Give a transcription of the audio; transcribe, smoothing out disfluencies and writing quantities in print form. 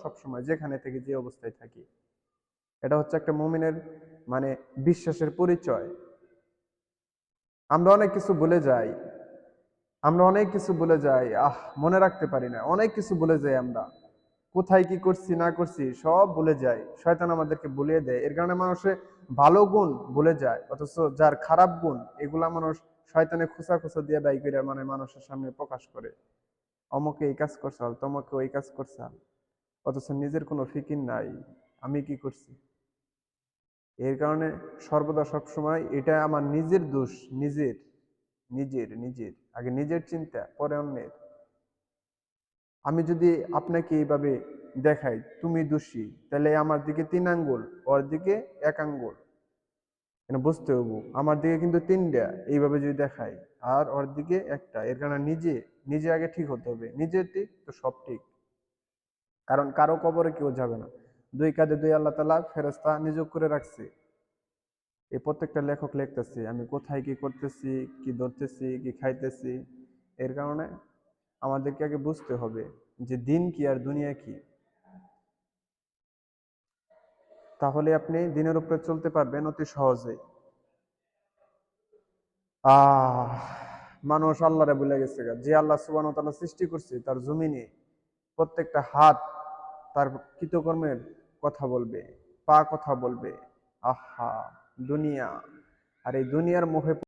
সবসময় যেখানে থেকে যে অবস্থায় থাকি। এটা হচ্ছে একটা মুমিনের মানে বিশ্বাসের পরিচয়। আমরা অনেক কিছু ভুলে যাই, আমরা অনেক কিছু ভুলে যাই, মনে রাখতে পারি না, অনেক কিছু ভুলে যাই আমরা। কোথায় কি করছি না করছি সব ভুলে যাই, শয়তান আমাদেরকে ভুলিয়ে দেয়। এর কারণে মানুষের ভালো গুণ ভুলে যায়, অথচ যার খারাপ গুণ এগুলা মানুষ শয়তানে খুঁচা খুঁচা দিয়ে বাই করে মানে মানুষের সামনে প্রকাশ করে। অমুকে এই কাজ করছাল, তমকে ওই কাজ করছাল, অথচ নিজের কোনো ফিকির নাই আমি কি করছি। এর কারণে সর্বদা সবসময় এটা আমার নিজের দোষ, নিজের নিজের নিজের আগে নিজের চিন্তা পরে অন্যের। আমি যদি আপনাকে এইভাবে দেখাই তুমি দোষী, তাহলে আমার দিকে 3 আঙ্গুল, ওর দিকে 1 আঙ্গুল, কেন বুঝতে হবো আমার দিকে কিন্তু 3টা এইভাবে যদি দেখাই, আর ওর দিকে একটা। এর কারণে নিজে নিজে আগে ঠিক হতে হবে, নিজে ঠিক তো সব ঠিক। কারণ কারো কবরে কেউ যাবে না, 2 কাঁধে 2 আল্লাহ তাআলা ফেরেশতা নিযোগ করে রাখছে। এই প্রত্যেকটা লেখক লিখতেছে আমি কোথায় কি করতেছি, কি ধরতেছি, কি খাইতেছি। এর কারণে আমাদেরকে আগে বুঝতে হবে যে দিন কি আর দুনিয়া কি। তাহলে আপনি দিনের উপরে চলতে পারবেন অতি সহজে। আহ মানুষ আল্লাহরে ভুলে গেছে গা। যে আল্লাহ সুবহানাহু ওয়া তাআলা সৃষ্টি করছে তার জমিনে প্রত্যেকটা হাত তার কৃতকর্মের কথা বলবে, পা কথা বলবে। আহা দুনিয়া, আর এই দুনিয়ার মোহে